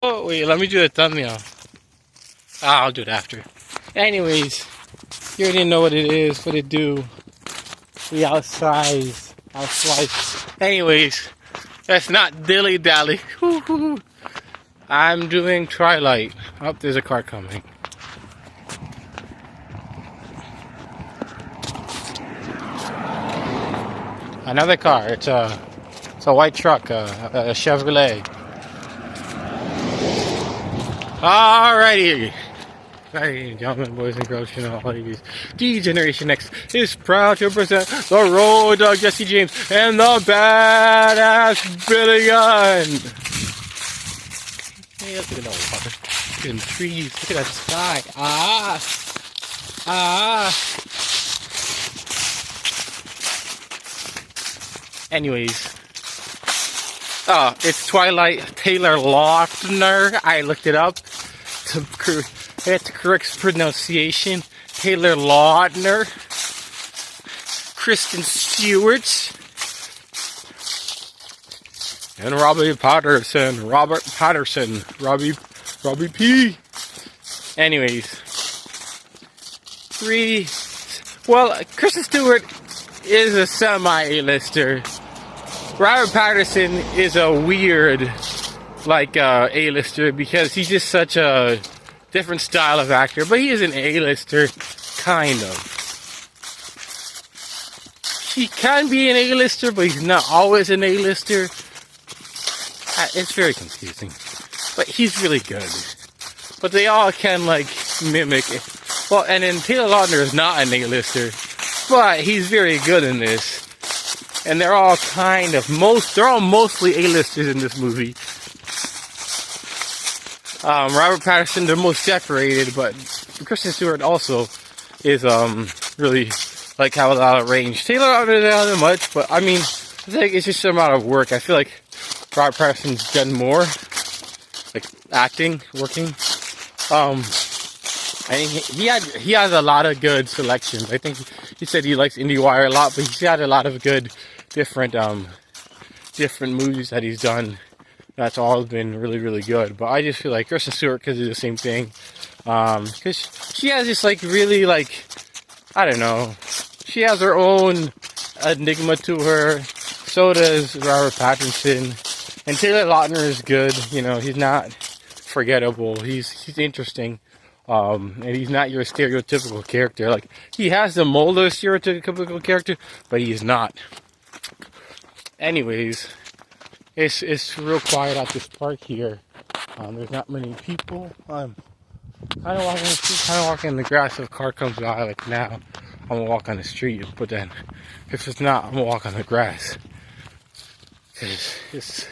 Oh, wait, let me do a thumbnail. I'll do it after. Anyways, you already know what it is, what it do. We outside. Anyways, that's not dilly-dally. I'm doing Twilight. Oh, there's a car coming. Another car. It's a white truck, a Chevrolet. Alrighty. Ladies and gentlemen, boys and girls, you know, ladies. D-Generation X is proud to present the Road Dog Jesse James and the Badass Billy Gunn. Hey, look at that water. Look at the trees. Look at that sky. Anyways. It's Twilight Taylor Lautner. I looked it up. That's the correct pronunciation. Taylor Lautner. Kristen Stewart. And Robert Patterson. Robbie P. Anyways. Kristen Stewart is a semi-A-lister. Robert Patterson is a weird, A-lister because he's just such a different style of actor, but he is an A-lister, kind of. He can be an A-lister, but he's not always an A-lister. It's very confusing, but he's really good. But they all can, mimic it. Well, and then Taylor Lautner is not an A-lister, but he's very good in this. And they're all they're all mostly A-listers in this movie. Robert Patterson, they're most decorated, but Kristen Stewart also is, really, have a lot of range. Taylor Lautner, not that much, but I mean, I think it's just a amount of work. I feel like Robert Patterson's done more, acting, working. I think he has a lot of good selections. I think he said he likes IndieWire a lot, but he's got a lot of good different movies that he's done. That's all been really, really good. But I just feel like Kristen Stewart could do the same thing. Because she has this really I don't know. She has her own enigma to her. So does Robert Pattinson. And Taylor Lautner is good. You know, he's not forgettable. He's interesting. And he's not your stereotypical character. He has the mold of a stereotypical character, but he's not. Anyways, it's real quiet at this park here. There's not many people. I'm kind of walking the street, kind of walking in the grass. If a car comes by, now, I'm gonna walk on the street. But then, if it's not, I'm gonna walk on the grass. It's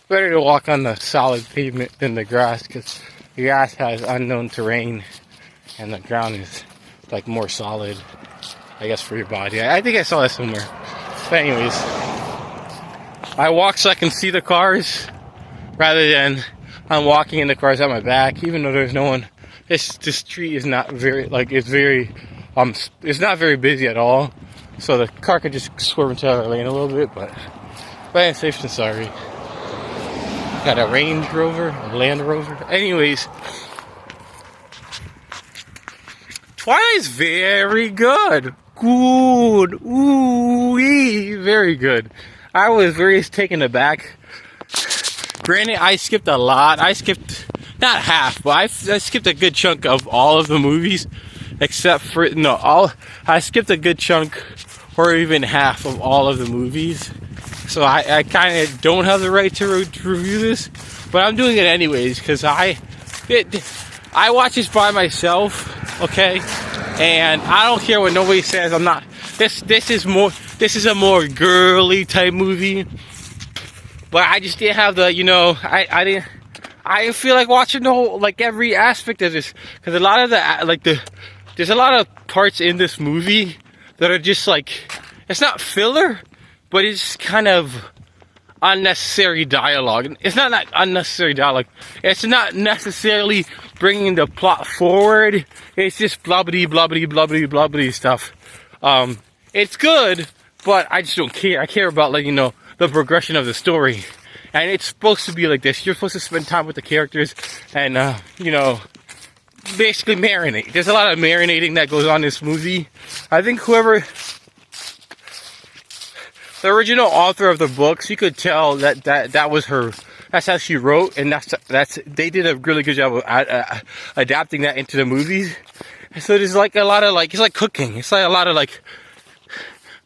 better to walk on the solid pavement than the grass, because the grass has unknown terrain, and the ground is more solid, I guess, for your body. I think I saw that somewhere. But anyways, I walk so I can see the cars, rather than I'm walking and the cars at my back, even though there's no one. The street is not very, it's not very busy at all, so the car could just swerve into the other lane a little bit, but I'm safe than sorry. Got a Range Rover, a Land Rover. Anyways, Twilight's very good. Good. Ooh-wee. Very good. I was very taken aback. Granted, I skipped a lot. I skipped, not half, but I skipped a good chunk of all of the movies. Except for, I skipped a good chunk, or even half of all of the movies. So I kind of don't have the right to review this, but I'm doing it anyways because I watch this by myself, okay, and I don't care what nobody says. I'm not. This is a more girly type movie, but I just didn't have the I didn't feel like watching the whole every aspect of this, because a lot of there's a lot of parts in this movie that are just it's not filler. But it's kind of unnecessary dialogue. It's not unnecessary dialogue. It's not necessarily bringing the plot forward. It's just blubbity stuff. It's good, but I just don't care. I care about the progression of the story. And it's supposed to be like this. You're supposed to spend time with the characters and, you know, basically marinate. There's a lot of marinating that goes on in this movie. I think whoever, the original author of the books, you could tell that was her. That's how she wrote, and they did a really good job of adapting that into the movies. And so there's like a lot of like, it's like cooking. It's like a lot of like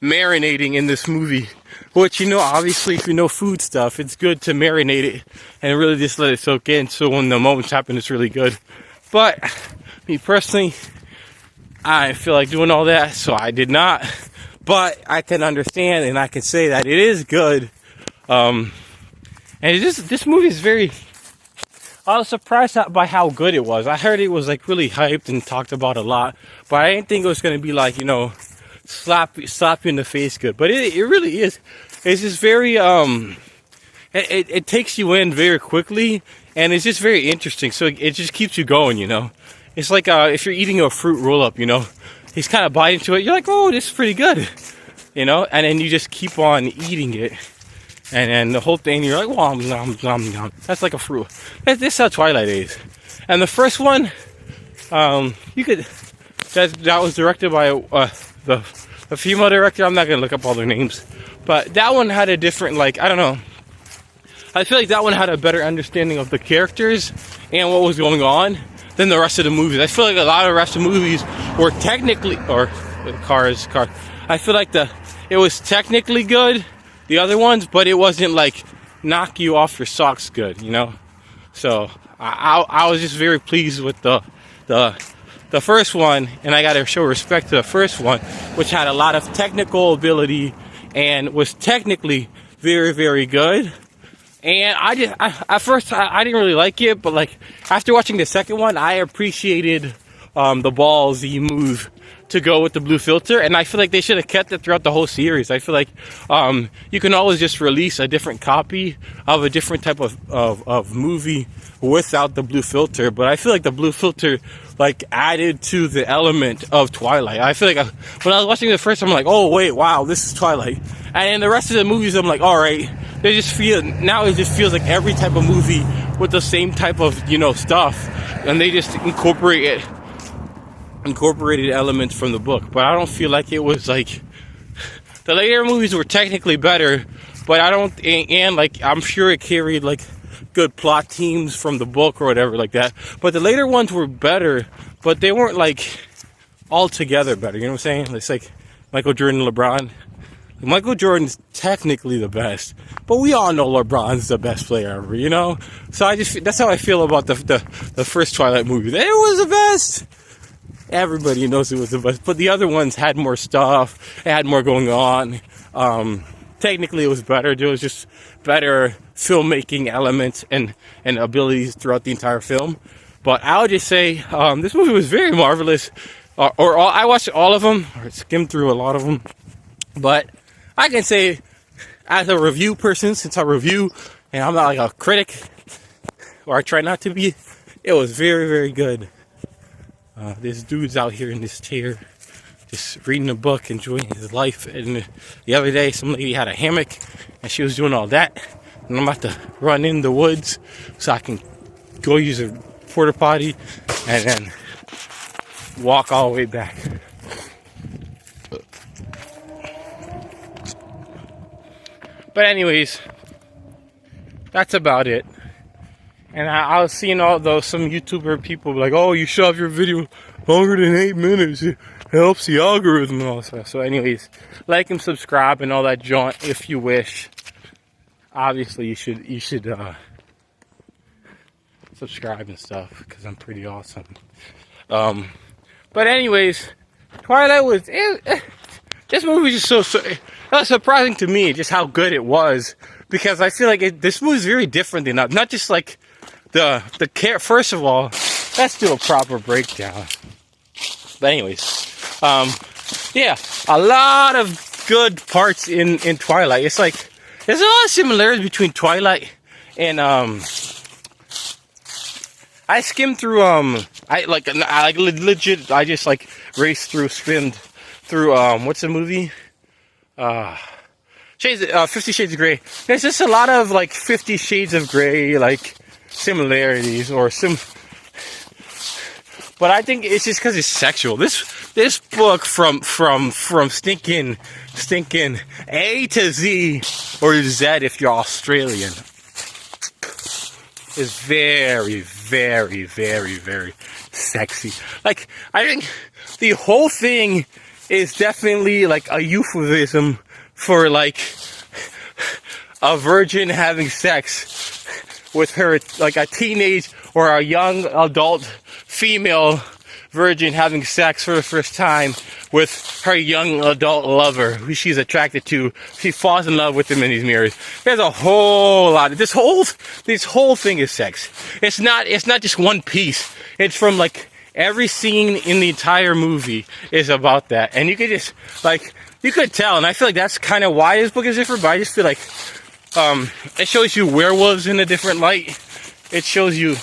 marinating in this movie. Which, you know, obviously if you know food stuff, it's good to marinate it and really just let it soak in. So when the moments happen, it's really good. But me personally, I didn't feel like doing all that, so I did not. But I can understand and I can say that it is good. And this movie is very, I was surprised by how good it was. I heard it was like really hyped and talked about a lot, but I didn't think it was going to be like, you know, slap you in the face good. But it really is. It's just very, it takes you in very quickly, and it's just very interesting. So it just keeps you going, you know. It's like if you're eating a fruit roll up, you know, he's kind of biting into it. You're like, oh, this is pretty good, you know, and then you just keep on eating it. And then the whole thing, you're like, nom, nom, nom, nom. That's like a fruit. That's how Twilight is. And the first one, that was directed by the female director. I'm not going to look up all their names. But that one had a different, like, I don't know. I feel like that one had a better understanding of the characters and what was going on than the rest of the movies. I feel like a lot of the rest of the movies were technically, or cars. I feel like it was technically good, the other ones, but it wasn't like knock you off your socks good, you know. So I was just very pleased with the first one, and I got to show respect to the first one, which had a lot of technical ability and was technically very, very good. And at first I didn't really like it, but like after watching the second one, I appreciated the ballsy move to go with the blue filter, and I feel like they should have kept it throughout the whole series. I feel like you can always just release a different copy of a different type of movie without the blue filter, but I feel like the blue filter like added to the element of Twilight. I feel like when I was watching the first time, I'm like, oh wait, wow, this is Twilight. And in the rest of the movies, I'm like, all right, it just feels like every type of movie with the same type of, you know, stuff, and they just incorporated elements from the book. But I don't feel like it was like, the later movies were technically better, but and like I'm sure it carried like good plot themes from the book or whatever like that. But the later ones were better, but they weren't like altogether better. You know what I'm saying? It's like Michael Jordan, LeBron. Michael Jordan's technically the best, but we all know LeBron's the best player ever, you know? So that's how I feel about the first Twilight movie. It was the best. Everybody knows it was the best, but the other ones had more stuff. It had more going on. Technically, it was better. There was just better filmmaking elements and abilities throughout the entire film. But I would just say this movie was very marvelous. I watched all of them, or skimmed through a lot of them. But I can say, as a review person, since I review, and I'm not like a critic, or I try not to be, it was very, very good. This dude's out here in this chair, just reading a book, enjoying his life. And the other day, some lady had a hammock, and she was doing all that. And I'm about to run in the woods so I can go use a porta potty and then walk all the way back. But anyways, that's about it. And I was seeing some YouTuber people like, oh, you should have your video longer than 8 minutes. It helps the algorithm and all that stuff. So anyways, like and subscribe and all that jaunt if you wish. Obviously, you should subscribe and stuff because I'm pretty awesome. But anyways, Twilight was... this movie is just so surprising to me, just how good it was. Because I feel like this movie is very different than not just like the care. First of all, let's do a proper breakdown. But anyways, yeah, a lot of good parts in Twilight. It's like there's a lot of similarities between Twilight and I skimmed through I legit. I just like skimmed through what's the movie? 50 Shades of Grey. There's just a lot of like 50 Shades of Grey like similarities or but I think it's just because it's sexual. This book from stinking A to Z or Z if you're Australian is very, very, very, very sexy. Like, I think the whole thing is definitely like a euphemism for like a virgin having sex with her, like a teenage or a young adult female virgin having sex for the first time with her young adult lover who she's attracted to. She falls in love with him in these mirrors. There's a whole lot. This whole thing is sex. It's not just one piece. It's from like every scene in the entire movie is about that. And you could just like, you could tell. And I feel like that's kind of why this book is different. But I just feel like it shows you werewolves in a different light. It shows you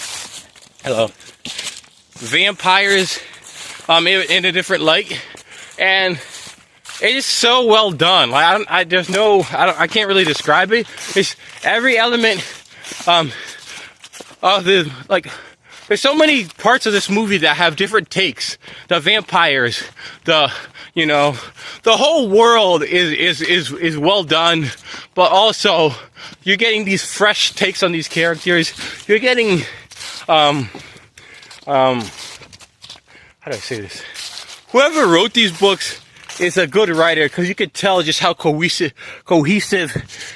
vampires in a different light, and it is so well done. Like I can't really describe it. It's every element of the like. There's so many parts of this movie that have different takes. The vampires, the whole world is well done, but also you're getting these fresh takes on these characters. You're getting how do I say this? Whoever wrote these books is a good writer because you could tell just how cohesive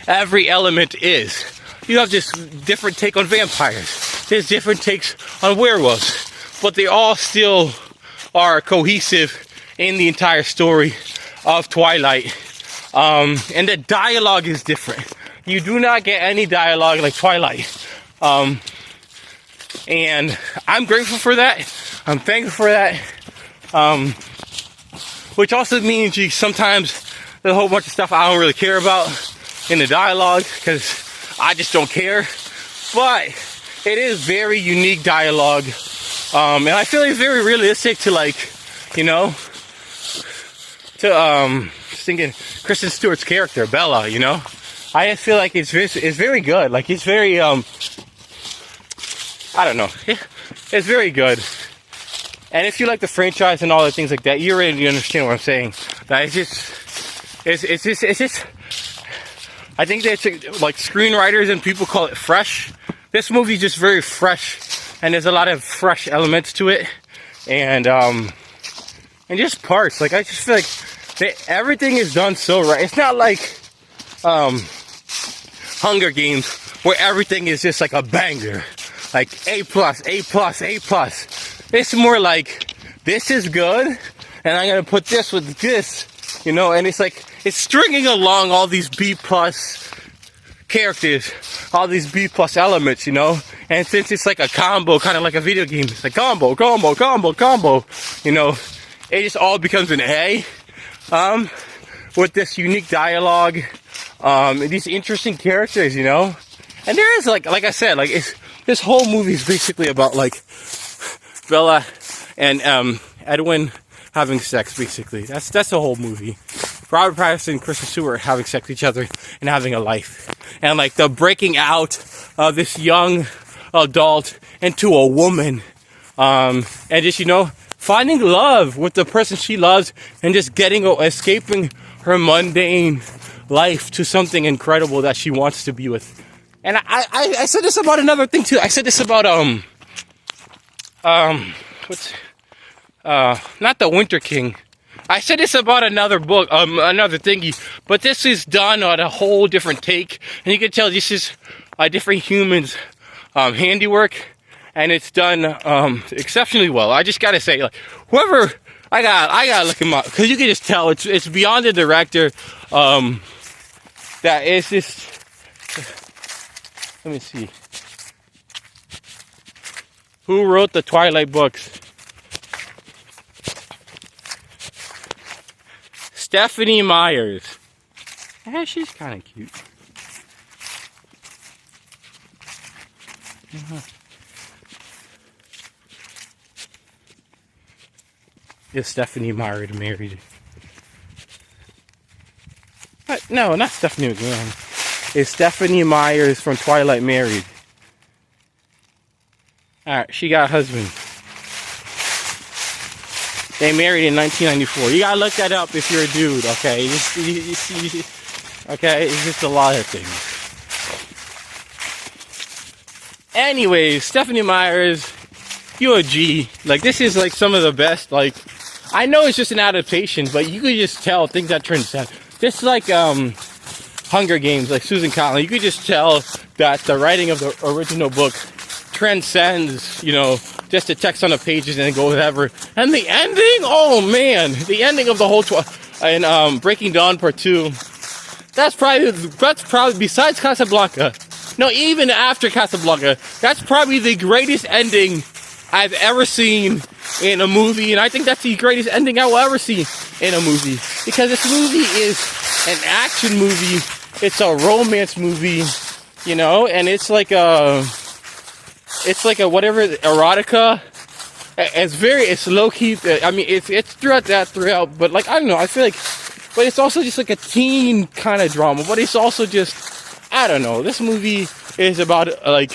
every element is. You have this different take on vampires. There's different takes on werewolves, but they all still are cohesive in the entire story of Twilight. And the dialogue is different. You do not get any dialogue like Twilight. And I'm grateful for that. I'm thankful for that. Which also means sometimes there's a whole bunch of stuff I don't really care about in the dialogue because I just don't care. But it is very unique dialogue. And I feel it's very realistic to thinking Kristen Stewart's character, Bella, I just feel like it's very good. Like it's very, I don't know. It's very good. And if you like the franchise and all the things like that, you already understand what I'm saying. That it's just, I think that like screenwriters and people call it fresh. This movie's just very fresh, and there's a lot of fresh elements to it, and just parts. Like I just feel like everything is done so right. It's not like Hunger Games where everything is just like a banger, like A+, A+, A+. It's more like, this is good, and I'm gonna put this with this, and it's like, it's stringing along all these B+ characters, all these B+ elements, and since it's like a combo, kind of like a video game, it's like combo, it just all becomes an A, with this unique dialogue, and these interesting characters, and there is like I said, like this whole movie is basically about like Bella and Edwin having sex, basically. That's the whole movie. Robert Pattinson and Kristen Stewart having sex with each other and having a life. And like the breaking out of this young adult into a woman. And just, finding love with the person she loves and just escaping her mundane life to something incredible that she wants to be with. And I said this about another thing too. I said this about not the Winter King. I said this about another book, another thingy, but this is done on a whole different take, and you can tell this is a different human's handiwork, and it's done exceptionally well. I just gotta say, like, whoever I gotta look him up because you can just tell it's beyond the director. That is just. Let me see. Who wrote the Twilight books? Stephanie Meyers. Yeah, she's kind of cute. Is Stephanie Meyers married? But No, not Stephanie McMahon. It's Stephanie Meyers from Twilight married. Alright, she got a husband. They married in 1994. You gotta look that up if you're a dude, okay? Okay, it's just a lot of things. Anyways, Stephanie Meyers, you're a G. Like, this is like some of the best, like, I know it's just an adaptation, but you could just tell things that transcend. Just like Hunger Games, like Susan Collins, you could just tell that the writing of the original book transcends, you know, just the text on the pages and go whatever. And the ending, oh man, the ending of the whole and Breaking Dawn Part 2. That's probably besides Casablanca. No, even after Casablanca, that's probably the greatest ending I've ever seen in a movie, and I think that's the greatest ending I will ever see in a movie, because this movie is an action movie, it's a romance movie, you know, and it's like a whatever, erotica. It's low key. I mean, it's throughout, but like, I don't know, I feel like, but it's also just like a teen kind of drama, but it's also just, I don't know, this movie is about like,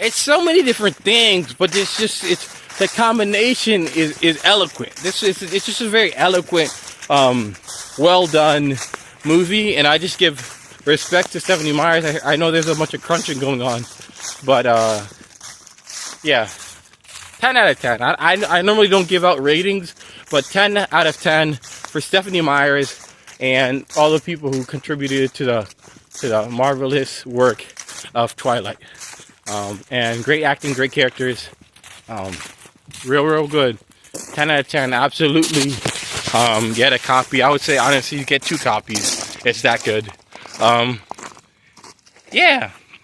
it's so many different things, but it's the combination is eloquent. It's just a very eloquent, well done movie, and I just give respect to Stephanie Meyers. I know there's a bunch of crunching going on, but yeah, 10 out of 10. I normally don't give out ratings, but 10 out of 10 for Stephanie Meyers and all the people who contributed to the marvelous work of Twilight. And great acting, great characters, real good. 10 out of 10, absolutely. Get a copy. I would say honestly, get 2 copies. It's that good. Yeah.